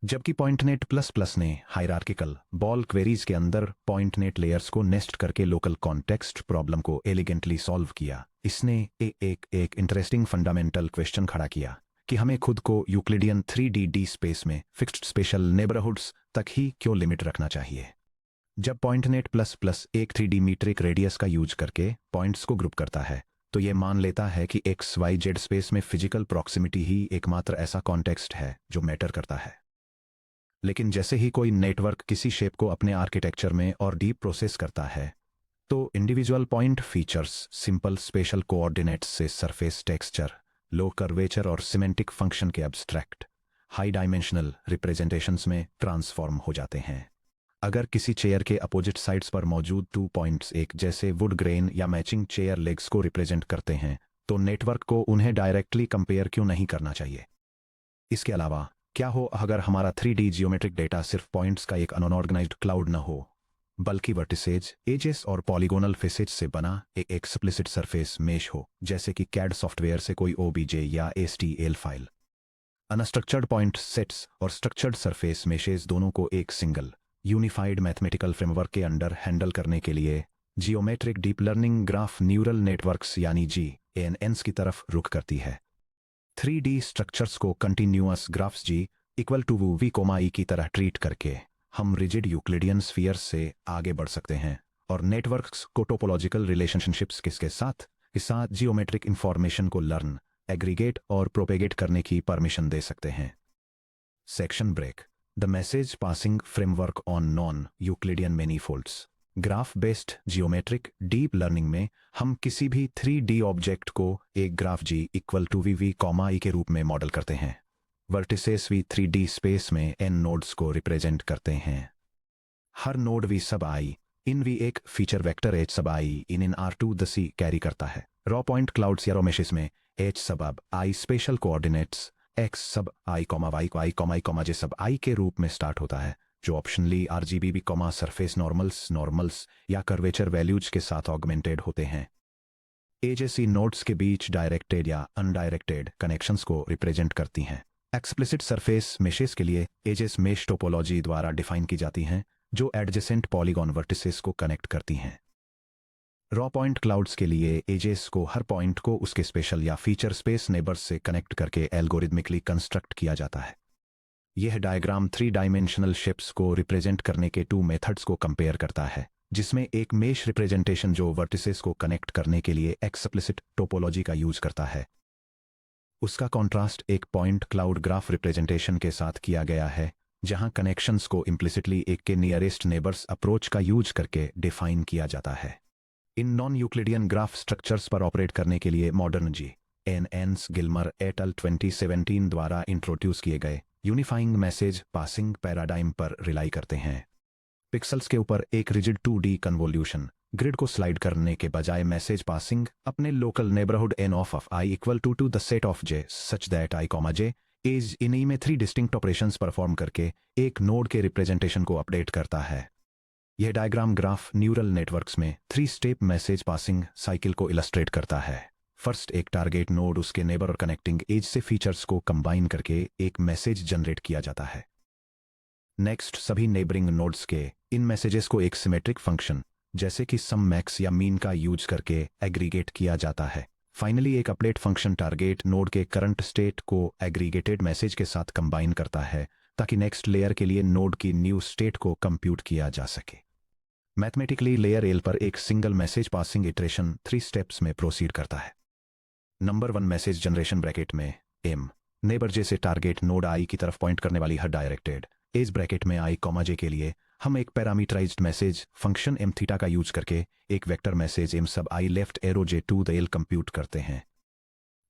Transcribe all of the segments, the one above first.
जबकि पॉइंटनेट plus plus ने hierarchical ball queries के अंदर पॉइंटनेट लेयर्स को नेस्ट करके लोकल कॉन्टेक्स्ट प्रॉब्लम को एलिगेंटली सॉल्व किया। इसने एक इंटरेस्टिंग फंडामेंटल क्वेश्चन खड़ा किया कि हमें खुद को यूक्लिडियन 3D स्पेस में फिक्स्ड स्पेशल नेबरहुड्स तक ही क्यों लिमिट रखना चाहिए। जब पॉइंटनेट प्लस प्लस एक 3D मीट्रिक रेडियस का यूज करके पॉइंट्स को ग्रुप करता है तो ये मान लेता है कि XYZ स्पेस में फिजिकल प्रॉक्सिमिटी ही एकमात्र ऐसा कॉन्टेक्स्ट है जो मैटर करता है। लेकिन जैसे ही कोई नेटवर्क किसी शेप को अपने आर्किटेक्चर में और डीप प्रोसेस करता है तो individual point features simple special coordinates से सरफेस टेक्सचर, लो कर्वेचर और सिमेंटिक फंक्शन के एब्स्ट्रैक्ट हाई डायमेंशनल रिप्रेजेंटेशंस में ट्रांसफॉर्म हो जाते हैं। अगर किसी चेयर के अपोजिट साइड्स पर मौजूद 2 पॉइंट्स एक जैसे वुड ग्रेन या मैचिंग चेयर लेग्स को रिप्रेजेंट करते हैं तो नेटवर्क को उन्हें डायरेक्टली कंपेयर क्यों नहीं करना चाहिए। इसके अलावा क्या हो अगर हमारा 3D जियोमेट्रिक डेटा सिर्फ पॉइंट्स का एक अनऑर्गेनाइज्ड क्लाउड न हो बल्कि वर्टिसेज, एजेस और पॉलीगोनल फेसेज से बना एक एक्सप्लिसिट सरफेस मेश हो, जैसे कि कैड सॉफ्टवेयर से कोई OBJ या STL file. Unstructured point sets और स्ट्रक्चर्ड सरफेस मेशेज दोनों को एक सिंगल यूनिफाइड मैथमेटिकल फ्रेमवर्क के अंडर हैंडल करने के लिए geometric deep learning graph neural networks यानी GNNs की तरफ रुख करती है। 3D स्ट्रक्चर्स को continuous graphs G equal to V, E की तरह ट्रीट करके हम रिजिड यूक्लिडियन स्फीयर्स से आगे बढ़ सकते हैं और नेटवर्क्स को टोपोलॉजिकल रिलेशनशिप्स के साथ जियोमेट्रिक इंफॉर्मेशन को लर्न, एग्रीगेट और प्रोपेगेट करने की परमिशन दे सकते हैं। Section break. The message passing framework on non Euclidean manifolds. Graph based geometric deep learning में हम किसी भी 3D ऑब्जेक्ट को एक graph G equal to V, E के रूप में मॉडल करते हैं। वर्टिसेस V 3D स्पेस में n नोड्स को रिप्रेजेंट करते हैं। हर node V sub I in V एक feature vector H sub I in R2 the C carry करता है। रॉ पॉइंट क्लाउड्स या रोमेशेस में H सब अब I स्पेशल कोऑर्डिनेट्स X सब I, Y, J सब I के रूप में स्टार्ट होता है, जो ऑप्शनली RGB, सरफेस नॉर्मल्स या कर्वेचर वैल्यूज के साथ ऑगमेंटेड होते हैं। एजेस नोड्स के बीच डायरेक्टेड या अनडायरेक्टेड कनेक्शंस को रिप्रेजेंट करती हैं। एक्सप्लिसिट सरफेस मेशेस के लिए एजेस मेश टोपोलॉजी द्वारा डिफाइन की जाती हैं जो एडजेसेंट पॉलीगॉन वर्टिसेस को कनेक्ट करती हैं। रॉ पॉइंट क्लाउड्स के लिए एजेस को हर पॉइंट को उसके स्पेशल या फीचर स्पेस नेबर्स से कनेक्ट करके एल्गोरिदमिकली कंस्ट्रक्ट किया जाता है। यह डायग्राम 3 डायमेंशनल शेप्स को रिप्रेजेंट करने के 2 मेथड्स को कंपेयर करता है, जिसमें एक मेश रिप्रेजेंटेशन जो वर्टिसेस को कनेक्ट करने के लिए एक्सप्लिसिट टोपोलॉजी का यूज करता है, उसका कॉन्ट्रास्ट एक पॉइंट क्लाउड ग्राफ रिप्रेजेंटेशन के साथ किया गया है जहां कनेक्शंस को इम्प्लिसिटली एक के नियरेस्ट नेबर्स अप्रोच का यूज करके डिफाइन किया जाता है। इन नॉन यूक्लिडियन ग्राफ स्ट्रक्चर्स पर ऑपरेट करने के लिए modern GNNs Gilmer et al 2017 द्वारा इंट्रोड्यूस किए गए यूनिफाइंग मैसेज पासिंग पैराडाइम पर रिलाई करते हैं। पिक्सल्स के ऊपर एक रिजिड 2D कन्वोल्यूशन ग्रिड को स्लाइड करने के बजाय मैसेज पासिंग अपने local neighbourhood n of I equal to the set of J such that I, J is in E में 3 डिस्टिंक्ट ऑपरेशंस परफॉर्म करके एक नोड के रिप्रेजेंटेशन को अपडेट करता है। यह डायग्राम ग्राफ न्यूरल नेटवर्क्स में 3 स्टेप मैसेज पासिंग साइकिल को इलस्ट्रेट करता है। फर्स्ट, एक टारगेट नोड उसके नेबर और कनेक्टिंग एज से फीचर्स को कंबाइन करके एक मैसेज जनरेट किया जाता है। नेक्स्ट, सभी नेबरिंग नोड्स के इन मैसेजेस को एक सिमेट्रिक फंक्शन जैसे कि सम, मैक्स या मीन का यूज करके एग्रीगेट किया जाता है। फाइनली, एक अपडेट फंक्शन टारगेट नोड के करंट स्टेट को एग्रीगेटेड मैसेज के साथ कंबाइन करता है ताकि नेक्स्ट लेयर के लिए नोड की न्यू स्टेट को कंप्यूट किया जा सके। मैथमेटिकली लेयर एल पर एक single message passing iteration 3 steps में प्रोसीड करता है। नंबर 1, मैसेज जनरेशन ब्रैकेट में m नेबर J से टारगेट नोड I की तरफ पॉइंट करने वाली हर डायरेक्टेड एज ब्रैकेट में I, J के लिए हम एक parameterized message function m theta का यूज करके एक vector message m sub I left arrow J to the L compute करते हैं।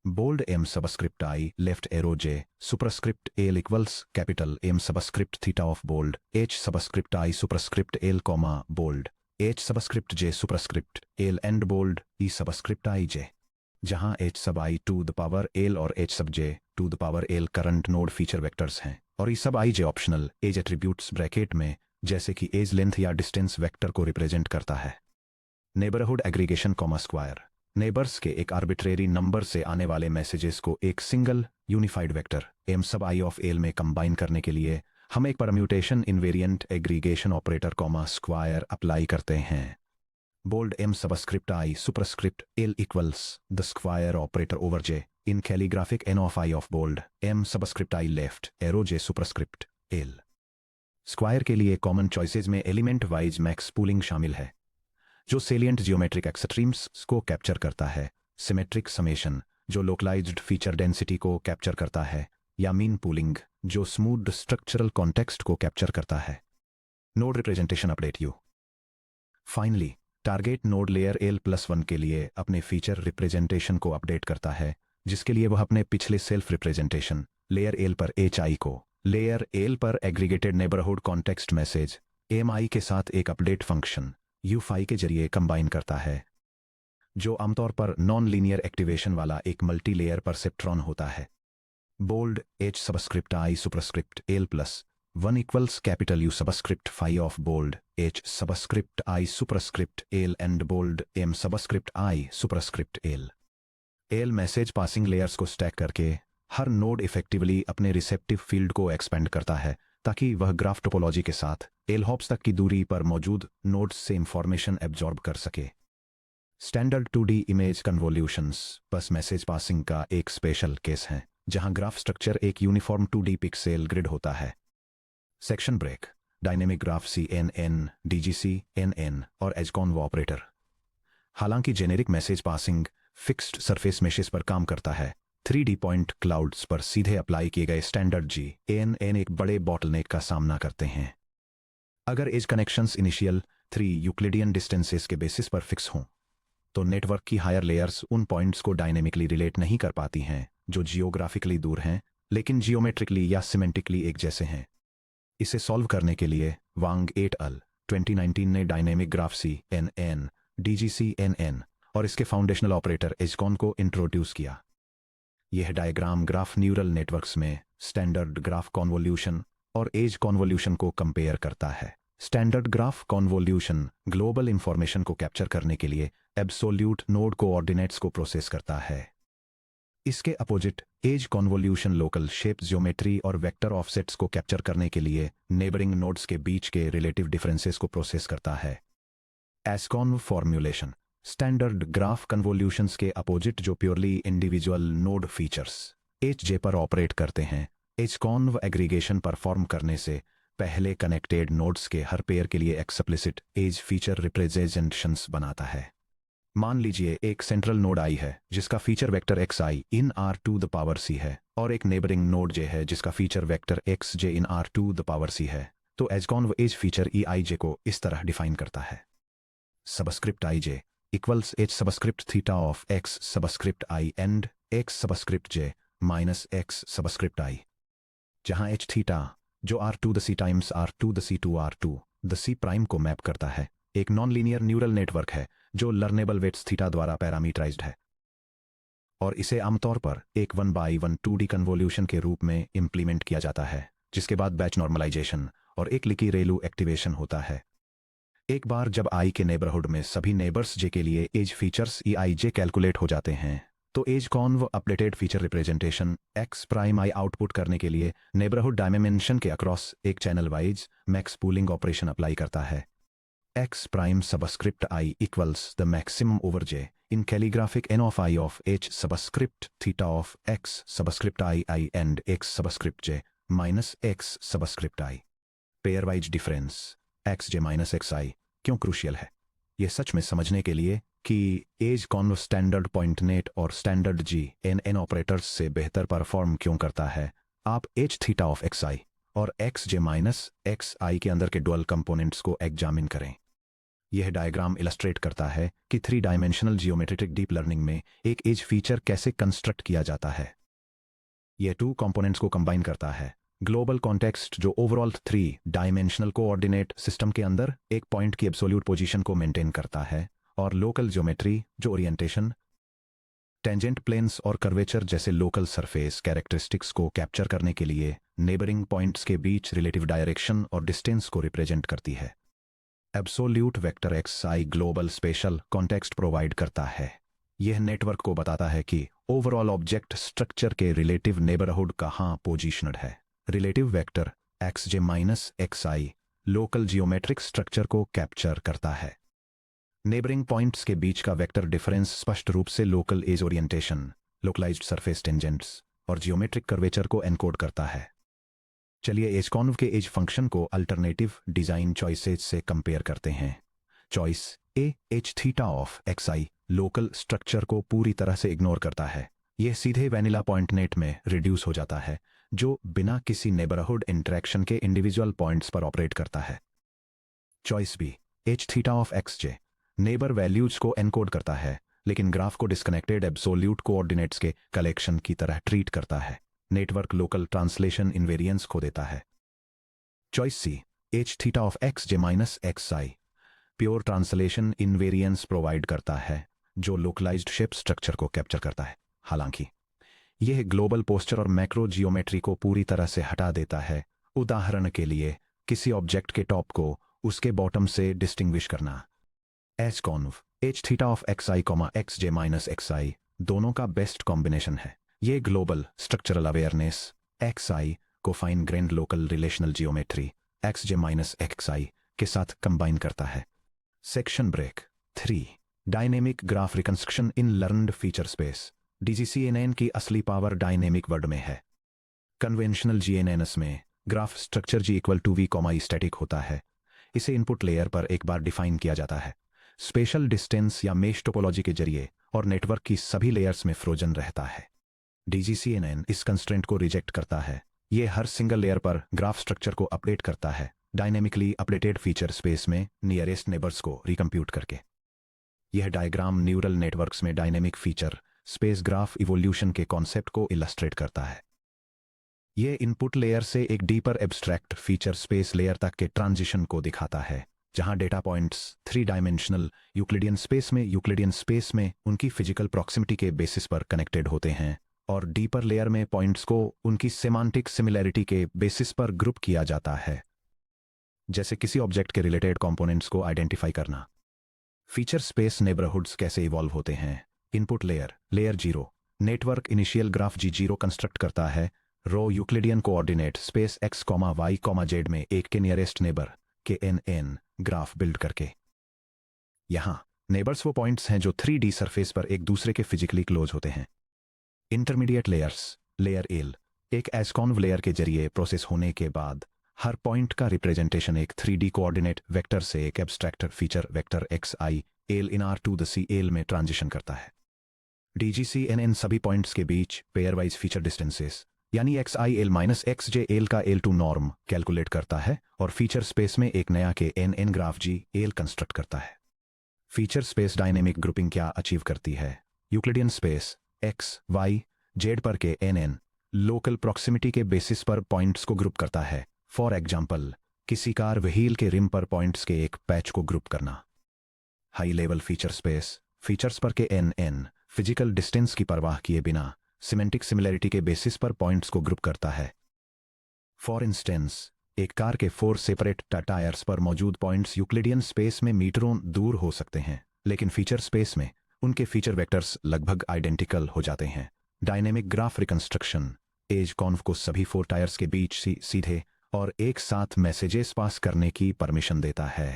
Bold m subscript I left arrow J superscript L equals capital M subscript theta of bold H subscript I superscript L, bold H subscript J superscript L and bold E subscript I J, जहां H sub I to the power L और H sub J to the power L current node feature vectors हैं और E sub I J optional edge attributes bracket में जैसे कि edge length या distance vector को represent करता है। नेबरहुड एग्रीगेशन स्क्वायर नेबर्स के एक आर्बिट्रेरी नंबर से आने वाले मैसेजेस को एक single unified vector m sub I of L में कंबाइन करने के लिए हम एक permutation invariant aggregation operator comma square apply करते हैं। Bold m subscript i superscript l equals the square operator over j in calligraphic n of i of bold m subscript i left arrow j superscript l। Square के लिए common choices में element wise max pooling शामिल है, जो salient geometric extremes को capture करता है, symmetric summation जो लोकलाइज्ड फीचर डेंसिटी को कैप्चर करता है, या मीन पूलिंग जो स्मूथ स्ट्रक्चरल कॉन्टेक्स्ट को कैप्चर करता है। Node representation update you. Finally target node layer L+1 के लिए अपने फीचर रिप्रेजेंटेशन को अपडेट करता है, जिसके लिए वह अपने पिछले सेल्फ रिप्रेजेंटेशन लेयर L पर HI को लेयर L पर aggregated neighbourhood context message MI के साथ एक अपडेट फंक्शन U5 के जरिए कंबाइन करता है, जो आमतौर पर नॉन लीनियर एक्टिवेशन वाला एक मल्टी लेयर परसेप्ट्रॉन होता है। Bold H subscript I superscript L+1 equals capital U subscript phi of bold H subscript I superscript L and bold M subscript I superscript L। L message passing layers को stack करके हर node effectively अपने receptive field को expand करता है, ताकि वह graph topology के साथ L हॉप्स तक की दूरी पर मौजूद नोड्स से इंफॉर्मेशन एब्जॉर्ब कर सके। स्टैंडर्ड 2D इमेज कन्वोल्यूशंस बस मैसेज पासिंग का एक स्पेशल केस है, जहां ग्राफ स्ट्रक्चर एक यूनिफॉर्म 2D पिक्सेल ग्रिड होता है। Section break, dynamic graph CNN, DGC, NN और एजकॉन्व ऑपरेटर। हालांकि generic message passing fixed surface meshes पर काम करता है, 3D पॉइंट क्लाउड्स पर सीधे अप्लाई किए गए स्टैंडर्ड GNN एक बड़े बॉटलनेक का सामना करते हैं। अगर edge connections initial 3 Euclidean distances के बेसिस पर फिक्स हों, तो नेटवर्क की हायर लेयर्स उन पॉइंट्स को डायनेमिकली रिलेट नहीं कर पाती हैं जो जियोग्राफिकली दूर हैं, लेकिन जियोमेट्रिकली या सिमेंटिकली एक जैसे हैं। इसे सॉल्व करने के लिए वांग एट अल 2019 ने dynamic graph CNN, DGC, NN और इसके फाउंडेशनल ऑपरेटर एजकॉन को इंट्रोड्यूस किया। यह डायग्राम ग्राफ न्यूरल नेटवर्क्स में स्टैंडर्ड ग्राफ कॉन्वोल्यूशन और एज कॉन्वोल्यूशन को कंपेयर करता है। Standard graph convolution global information को कैप्चर करने के लिए एब्सोल्यूट नोड कोऑर्डिनेट्स को प्रोसेस करता है। इसके opposite edge convolution local shape geometry और वेक्टर ऑफसेट्स को कैप्चर करने के लिए नेबरिंग नोड्स के बीच के रिलेटिव डिफरेंसेस को प्रोसेस करता है। एजकॉन्व फॉर्म्यूलेशन स्टैंडर्ड ग्राफ कन्वोल्यूशंस के अपोजिट जो purely individual node features HJ पर ऑपरेट करते हैं, एजकॉन्व एग्रीगेशन परफॉर्म करने से पहले कनेक्टेड नोड्स के हर पेयर के लिए एक्सप्लिसिट एज फीचर रिप्रेजेंटेशंस बनाता है। मान लीजिए एक सेंट्रल नोड I है जिसका फीचर वेक्टर xi इन R⁴ है, और एक नेबरिंग नोड j है जिसका फीचर वेक्टर xj इन R⁴ है, तो एजकॉन्व एज फीचर eij को इस तरह डिफाइन करता है। Subscript ij equals h subscript theta of x subscript i and x subscript j minus x subscript i, जहां h थीटा जो R⁴ टाइम्स R⁴ प्राइम को मैप करता है, एक नॉन लीनियर न्यूरल नेटवर्क है जो लर्नेबल वेट्स थीटा द्वारा parameterised है, और इसे आमतौर पर एक 1/1 2D कन्वोल्यूशन के रूप में इंप्लीमेंट किया जाता है, जिसके बाद बैच नॉर्मलाइजेशन और एक लिकी रेलू एक्टिवेशन होता है। एक बार जब I के नेबरहुड में सभी नेबर्स j के लिए एज फीचर्स eij कैलकुलेट हो जाते हैं, तो EdgeConv updated feature representation x' output करने के लिए नेबरहुड डायमेंशन के अक्रॉस एक channel wise max pooling operation apply करता है। x' subscript i equals the maximum over j in calligraphic n of i of h subscript theta of x subscript i and x subscript j minus x subscript i। Pair wise difference xj minus xi क्यों crucial है, यह सच में समझने के लिए कि एजकॉन्व standard point net और स्टैंडर्ड GNN ऑपरेटर्स से बेहतर परफॉर्म क्यों करता है, आप h थीटा ऑफ xi और xj माइनस xi के अंदर के डुअल कंपोनेंट्स को एग्जामिन करें। यह डायग्राम इलस्ट्रेट करता है कि 3 डायमेंशनल जियोमेट्रिक डीप लर्निंग में एक एज फीचर कैसे कंस्ट्रक्ट किया जाता है। यह 2 कंपोनेंट्स को कंबाइन करता है, ग्लोबल कॉन्टेक्स्ट जो ओवरऑल 3 डायमेंशनल कोऑर्डिनेट सिस्टम के अंदर एक पॉइंट की एब्सोल्यूट पोजीशन को मेंटेन करता है, और लोकल ज्योमेट्री जो ओरिएंटेशन, टेंजेंट प्लेन्स और कर्वेचर जैसे लोकल सरफेस कैरेक्टरिस्टिक्स को कैप्चर करने के लिए नेबरिंग पॉइंट्स के बीच रिलेटिव डायरेक्शन और डिस्टेंस को रिप्रेजेंट करती है। Absolute vector xi global special context provide करता है। यह नेटवर्क को बताता है कि ओवरऑल ऑब्जेक्ट स्ट्रक्चर के रिलेटिव नेबरहुड कहाँ पोजीशनड है। Relative vector x J minus x I local geometric structure को कैप्चर करता है। नेबरिंग पॉइंट्स के बीच का वेक्टर डिफरेंस स्पष्ट रूप से local edge orientation, localized surface tangents और जियोमेट्रिक कर्वेचर को एनकोड करता है। चलिए एजकॉन्व के एज फंक्शन को अल्टरनेटिव डिजाइन चॉइसेज से कंपेयर करते हैं। Choice A, H theta of x I local structure को पूरी तरह से इग्नोर करता है। यह सीधे वैनिला पॉइंट नेट में रिड्यूस हो जाता है, जो बिना किसी नेबरहुड इंटरेक्शन के इंडिविजुअल पॉइंट्स पर ऑपरेट करता है। Choice B, H theta of X J neighbour values को एनकोड करता है, लेकिन ग्राफ को डिस्कनेक्टेड एब्सोल्यूट कोऑर्डिनेट्स के कलेक्शन की तरह ट्रीट करता है। नेटवर्क लोकल ट्रांसलेशन इनवेरिएंस खो देता है। Choice C, H theta of X J minus x I pure translation invariance provide करता है, जो लोकलाइज्ड शेप स्ट्रक्चर को कैप्चर करता है। हालांकि यह ग्लोबल पोस्चर और मैक्रो जियोमेट्री को पूरी तरह से हटा देता है। उदाहरण के लिए किसी ऑब्जेक्ट के टॉप को उसके बॉटम से डिस्टिंग्विश करना। EdgeConv h theta of x i comma x J minus x i दोनों का बेस्ट कॉम्बिनेशन है। ये global structural awareness x i को fine grained local relational geometry x J minus x i के साथ combine करता है। Section break 3, dynamic graph reconstruction in learned feature space. DGCNN की असली पावर डायनेमिक वर्ड में है। कन्वेंशनल GNNs में graph structure G equal to V comma E static होता है। इसे इनपुट लेयर पर एक बार डिफाइन किया जाता है। स्पेशल डिस्टेंस या मेश टोपोलॉजी के जरिए और नेटवर्क की सभी लेयर्स में फ्रोजन रहता है। DGCNN इस कंस्ट्रेंट को रिजेक्ट करता है। यह हर सिंगल लेयर पर ग्राफ स्ट्रक्चर को अपडेट करता है, डायनेमिकली अपडेटेड फीचर स्पेस में नियरेस्ट नेबर्स को रिकम्प्यूट करके। यह डायग्राम न्यूरल नेटवर्क्स में dynamic feature space graph evolution के कॉन्सेप्ट को इलस्ट्रेट करता है। यह इनपुट लेयर से एक deeper abstract feature space layer तक के ट्रांजिशन को दिखाता है, जहां data points 3 dimensional Euclidean space में उनकी फिजिकल प्रॉक्सिमिटी के बेसिस पर कनेक्टेड होते हैं, और डीपर लेयर में पॉइंट्स को उनकी सेमांटिक सिमिलैरिटी के बेसिस पर ग्रुप किया जाता है, जैसे किसी ऑब्जेक्ट के रिलेटेड कंपोनेंट्स को आइडेंटिफाई करना। फीचर स्पेस नेबरहुड्स कैसे इवॉल्व होते हैं? Input layer 0 network initial graph G0 construct करता है, raw Euclidean coordinate space x, y, z में एक के nearest neighbour k NN graph build करके। यहां नेबर्स वो पॉइंट्स हैं जो 3D सरफेस पर एक दूसरे के फिजिकली क्लोज होते हैं। इंटरमीडिएट लेयर L एक एजकॉन्व लेयर के जरिए प्रोसेस होने के बाद हर पॉइंट का रिप्रेजेंटेशन एक 3D कोऑर्डिनेट वेक्टर से एक abstract feature vector xi L in R2 में ट्रांजिशन करता है। DGCNN सभी पॉइंट्स के बीच पेयर वाइज फीचर डिस्टेंसेस यानी XI L minus XJ L का L2 नॉर्म कैलकुलेट करता है और फीचर स्पेस में एक नया के NN graph G L construct करता है। फीचर स्पेस डायनेमिक ग्रुपिंग क्या अचीव करती है? Euclidean space X, Y, Z पर के NN लोकल प्रॉक्सिमिटी के बेसिस पर पॉइंट्स को ग्रुप करता है। फॉर एग्जाम्पल, किसी कार व्हील के रिम पर पॉइंट्स के एक पैच को ग्रुप करना। High level feature space features पर के NN फिजिकल डिस्टेंस की परवाह किए बिना सिमेंटिक सिमिलैरिटी के बेसिस पर पॉइंट्स को ग्रुप करता है। फॉर इंस्टेंस, एक कार के 4 सेपरेट टायर्स पर मौजूद पॉइंट्स यूक्लिडियन स्पेस में मीटरों दूर हो सकते हैं, लेकिन फीचर स्पेस में उनके फीचर वेक्टर्स लगभग आइडेंटिकल हो जाते हैं। डायनेमिक ग्राफ रिकंस्ट्रक्शन एजकॉन्व को सभी 4 टायर्स के बीच सीधे और एक साथ मैसेजेस पास करने की परमिशन देता है।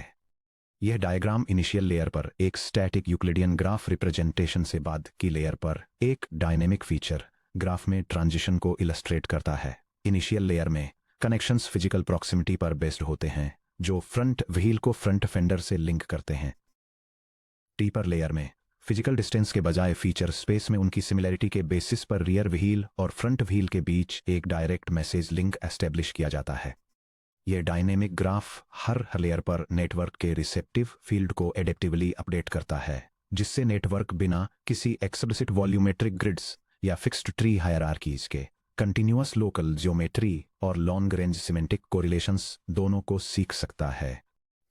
यह डायग्राम इनिशियल लेयर पर एक स्टैटिक यूक्लिडियन ग्राफ रिप्रेजेंटेशन से बाद की लेयर पर एक डायनेमिक फीचर ग्राफ में ट्रांजिशन को इलस्ट्रेट करता है। इनिशियल लेयर में कनेक्शंस फिजिकल प्रॉक्सिमिटी पर बेस्ड होते हैं, जो फ्रंट व्हील को फ्रंट फेंडर से लिंक करते हैं। डीपर लेयर में फिजिकल डिस्टेंस के बजाय फीचर स्पेस में उनकी सिमिलैरिटी के बेसिस पर रियर व्हील और फ्रंट व्हील के बीच एक डायरेक्ट मैसेज लिंक एस्टेब्लिश किया जाता है। यह डायनेमिक ग्राफ हर लेयर पर नेटवर्क के रिसेप्टिव फील्ड को एडेप्टिवली अपडेट करता है, जिससे नेटवर्क बिना किसी एक्सप्लिसिट वॉल्यूमेट्रिक ग्रिड्स या फिक्स्ड ट्री हायरार्कीज के कंटिन्यूअस लोकल ज्योमेट्री और लॉन्ग रेंज सिमेंटिक कोरिलेशंस दोनों को सीख सकता है।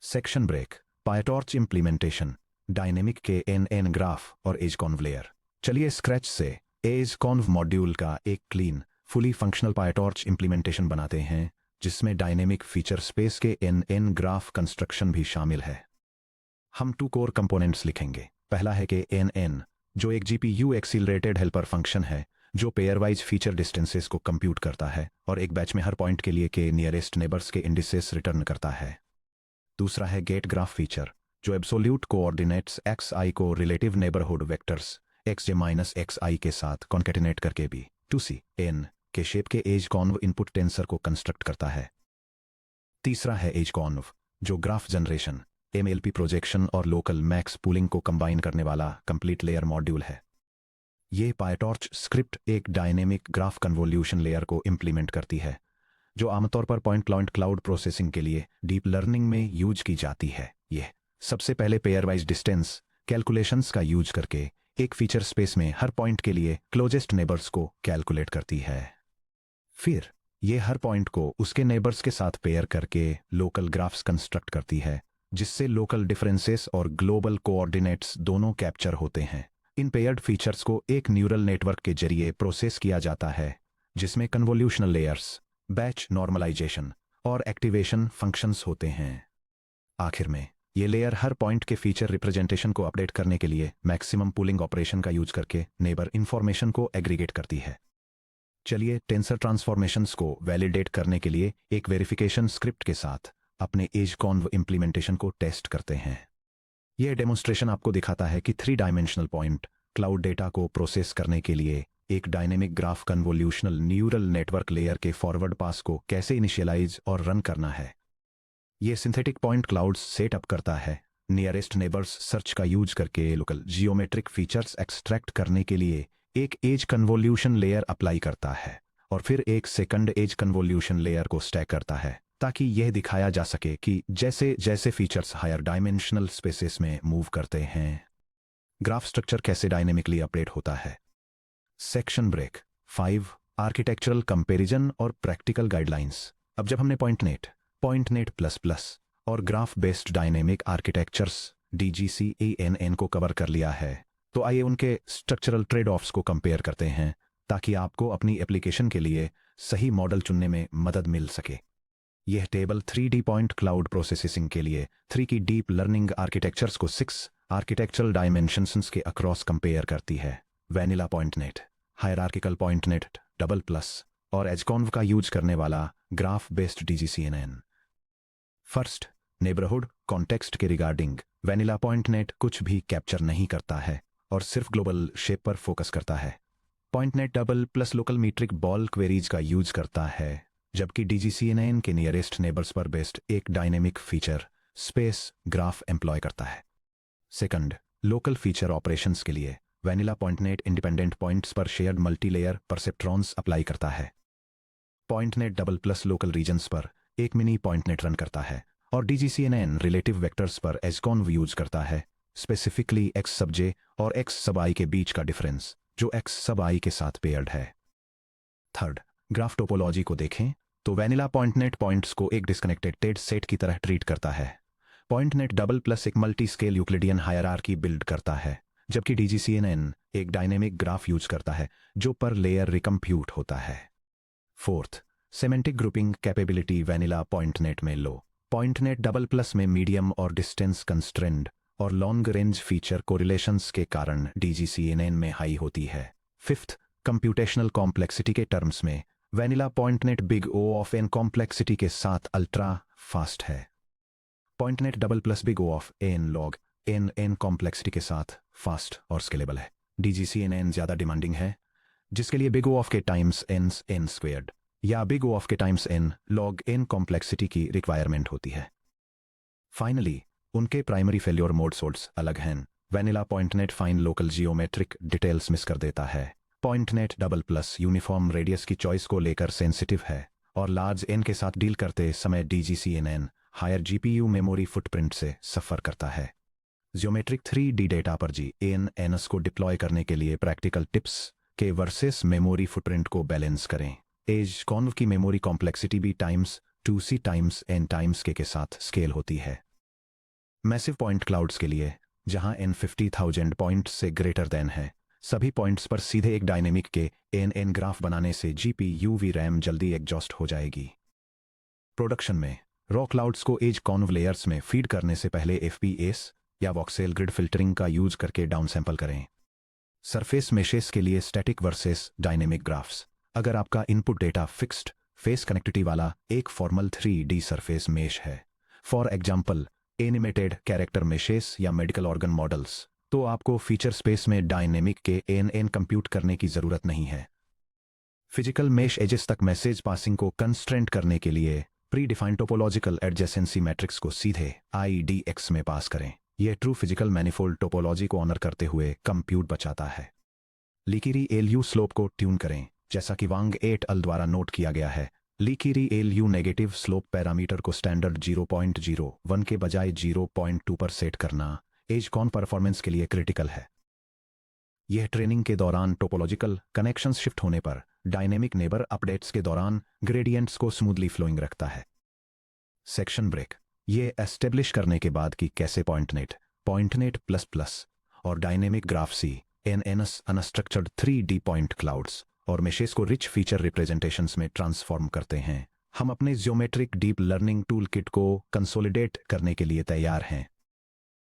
Section break PyTorch implementation dynamic K NN graph और एजकॉन्व लेयर। चलिए स्क्रैच से एजकॉन्व मॉड्यूल का एक clean fully functional PyTorch implementation बनाते हैं, जिसमें डायनेमिक फीचर स्पेस के NN ग्राफ कंस्ट्रक्शन भी शामिल है। हम 2 कोर कंपोनेंट्स लिखेंगे। पहला है कि NN, जो एक GPU एक्सीलरेटेड हेल्पर फंक्शन है जो पेयर वाइज फीचर डिस्टेंसेस को कंप्यूट करता है और एक बैच में हर पॉइंट के लिए के नियरेस्ट नेबर्स के इंडिसेस रिटर्न करता है। दूसरा है गेट ग्राफ फीचर, जो एब्सोल्यूट कोऑर्डिनेट्स एक्स आई को relative neighbourhood vectors x J minus x i के साथ कॉन्केटिनेट करके भी 2C n के शेप के एज कॉन्व इनपुट टेंसर को कंस्ट्रक्ट करता है। तीसरा है एज कॉन्व, जो ग्राफ जनरेशन, MLP प्रोजेक्शन और लोकल मैक्स पूलिंग को कंबाइन करने वाला कंप्लीट लेयर मॉड्यूल है। ये पायटॉर्च स्क्रिप्ट एक डायनेमिक ग्राफ कन्वोल्यूशन लेयर को इम्प्लीमेंट करती है, जो आमतौर पर पॉइंट क्लाउड प्रोसेसिंग के लिए डीप लर्निंग में यूज की जाती है। यह सबसे पहले पेयर वाइज डिस्टेंस कैलकुलेशंस का यूज करके एक फीचर स्पेस में हर पॉइंट के लिए क्लोजेस्ट नेबर्स को कैलकुलेट करती है। फिर ये हर पॉइंट को उसके नेबर्स के साथ पेयर करके लोकल ग्राफ्स कंस्ट्रक्ट करती है, जिससे लोकल डिफरेंसेस और ग्लोबल कोऑर्डिनेट्स दोनों कैप्चर होते हैं। इन पेयर्ड फीचर्स को एक न्यूरल नेटवर्क के जरिए प्रोसेस किया जाता है, जिसमें कन्वोल्यूशनल लेयर्स, बैच नॉर्मलाइजेशन और एक्टिवेशन फंक्शंस होते हैं। आखिर में ये लेयर हर पॉइंट के फीचर रिप्रेजेंटेशन को अपडेट करने के लिए मैक्सिमम पूलिंग ऑपरेशन का यूज करके नेबर इंफॉर्मेशन को एग्रीगेट करती है। चलिए टेंसर ट्रांसफॉर्मेशंस को वैलिडेट करने के लिए एक वेरिफिकेशन स्क्रिप्ट के साथ अपने एज कॉन्व इम्प्लीमेंटेशन को टेस्ट करते हैं। यह डेमोन्स्ट्रेशन आपको दिखाता है कि 3 डायमेंशनल पॉइंट क्लाउड डेटा को प्रोसेस करने के लिए एक dynamic graph convolutional neural network layer के फॉरवर्ड पास को कैसे इनिशियलाइज और रन करना है। यह सिंथेटिक पॉइंट क्लाउड्स सेटअप करता है, नियरेस्ट नेबर्स सर्च का यूज करके लोकल जियोमेट्रिक फीचर्स एक्सट्रैक्ट करने के लिए एक एज कन्वोल्यूशन लेयर अप्लाई करता है और फिर एक सेकंड एज कन्वोल्यूशन लेयर को स्टैक करता है, ताकि यह दिखाया जा सके कि जैसे जैसे फीचर्स हायर डायमेंशनल स्पेसेस में मूव करते हैं, ग्राफ स्ट्रक्चर कैसे डायनेमिकली अपडेट होता है। सेक्शन ब्रेक 5 आर्किटेक्चरल कंपैरिजन और प्रैक्टिकल गाइडलाइंस। अब जब हमने पॉइंटनेट प्लस प्लस और graph based dynamic architectures DGCANN को कवर कर लिया है, तो आइए उनके स्ट्रक्चरल ट्रेड ऑफ्स को कंपेयर करते हैं, ताकि आपको अपनी एप्लीकेशन के लिए सही मॉडल चुनने में मदद मिल सके। यह table 3D point cloud processing के लिए 3 की डीप लर्निंग आर्किटेक्चर्स को 6 आर्किटेक्चरल डायमेंशंस के अक्रॉस कंपेयर करती है। वैनिला पॉइंटनेट, हायरार्किकल पॉइंटनेट डबल प्लस और एजकॉन्व का यूज करने वाला graph based DGCANN। First, neighbourhood context के रिगार्डिंग वैनिला पॉइंटनेट कुछ भी कैप्चर नहीं करता है और सिर्फ ग्लोबल शेप पर फोकस करता है। PointNet double plus local metric ball queries का यूज करता है, जबकि DGCANN के नियरेस्ट नेबर्स पर बेस्ड एक dynamic feature space graph employ करता है। सेकंड, लोकल फीचर ऑपरेशंस के लिए वैनिला पॉइंटनेट इंडिपेंडेंट पॉइंट्स पर शेयर्ड मल्टीलेयर परसेप्ट्रॉन्स अप्लाई करता है। PointNet double plus local regions पर एक मिनी पॉइंटनेट रन करता है और DGCANN रिलेटिव वेक्टर्स पर एजकॉन्व यूज करता है, स्पेसिफिकली x सब j और x सब i के बीच का डिफरेंस, जो x सब i के साथ पेयर्ड है। थर्ड, ग्राफ टोपोलॉजी को देखें तो वैनिला पॉइंटनेट पॉइंट्स को एक डिस्कनेक्टेड सेट की तरह ट्रीट करता है। पॉइंटनेट डबल प्लस एक multi scale Euclidean hierarchy build करता है, जबकि DGCANN एक डायनेमिक ग्राफ यूज करता है जो पर लेयर रिकम्प्यूट होता है। Fourth, semantic grouping capability vanilla PointNet में लो, पॉइंटनेट डबल प्लस में मीडियम और डिस्टेंस कंस्ट्रेंड और लॉन्ग रेंज फीचर कोरिलेशंस के कारण DGCANN में हाई होती है। फिफ्थ, कंप्यूटेशनल कॉम्प्लेक्सिटी के टर्म्स में vanilla PointNet big O of n complexity के साथ अल्ट्रा फास्ट है। PointNet double plus big O of n log n complexity के साथ फास्ट और स्केलेबल है। DGCANN ज्यादा डिमांडिंग है, जिसके लिए बिग O ऑफ के टाइम्स n स्क्वेयर्ड या बिग O ऑफ के times n log n complexity की रिक्वायरमेंट होती है। फाइनली, उनके प्राइमरी फेल्योर मोड सोर्स अलग हैं। Vanilla PointNet fine local geometric details miss कर देता है। PointNet double plus uniform radius की चॉइस को लेकर सेंसिटिव है और लार्ज n के साथ डील करते समय DGCANN higher GPU memory footprint से सफर करता है। जियोमेट्रिक 3D डेटा पर GANNs को डिप्लॉय करने के लिए practical tips K versus memory footprint को बैलेंस करें। एजकॉन्व की memory complexity B times 2C times n times K साथ स्केल होती है। मैसिव पॉइंट क्लाउड्स के लिए, जहां n 50,000 पॉइंट से ग्रेटर देन है, सभी पॉइंट्स पर सीधे एक डायनेमिक के n ग्राफ बनाने से GPU VRAM जल्दी एग्जॉस्ट हो जाएगी। प्रोडक्शन में रॉ क्लाउड्स को एज कॉन्व लेयर्स में फीड करने से पहले FPS या वॉक्सेल ग्रिड फिल्टरिंग का यूज करके डाउन सैंपल करें। सरफेस मेशेस के लिए स्टैटिक वर्सेस डायनेमिक ग्राफ्स। अगर आपका input data fixed face connectivity वाला एक फॉर्मल 3D सरफेस मेश है, for example animated character meshes या मेडिकल ऑर्गन मॉडल्स, तो आपको फीचर स्पेस में डायनेमिक के एन कंप्यूट करने की जरूरत नहीं है। फिजिकल मेश एजेस तक मैसेज पासिंग को कंस्ट्रेंट करने के लिए pre defined topological adjacency matrix को सीधे IDX में पास करें। यह ट्रू फिजिकल मैनिफोल्ड टोपोलॉजी को ऑनर करते हुए कंप्यूट बचाता है। लीकीरी एलयू स्लोप को ट्यून करें। जैसा कि वांग एट अल द्वारा नोट किया गया है, लीकीरी एलयू नेगेटिव स्लोप पैरामीटर को स्टैंडर्ड 0.01 के बजाय 0.2 पर सेट करना एज कॉन परफॉर्मेंस के लिए क्रिटिकल है। यह ट्रेनिंग के दौरान टोपोलॉजिकल कनेक्शंस शिफ्ट होने पर डायनेमिक नेबर अपडेट्स के दौरान ग्रेडियंट्स को स्मूथली फ्लोइंग रखता है। Section break. ये एस्टेब्लिश करने के बाद कि कैसे पॉइंटनेट प्लस प्लस और dynamic graph CNNs unstructured 3D point clouds और मेशेस को रिच फीचर रिप्रेजेंटेशंस में ट्रांसफॉर्म करते हैं, हम अपने geometric deep learning tool kit को कंसोलिडेट करने के लिए तैयार हैं।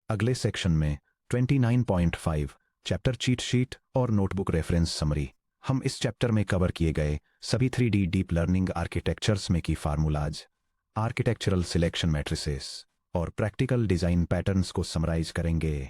अगले सेक्शन में 29.5 चैप्टर चीट शीट और नोटबुक रेफरेंस समरी। हम इस चैप्टर में कवर किए गए सभी 3D डीप लर्निंग आर्किटेक्चर्स में की फार्मूलाज, आर्किटेक्चरल सिलेक्शन मैट्रिसेस और प्रैक्टिकल डिजाइन पैटर्न्स को समराइज करेंगे।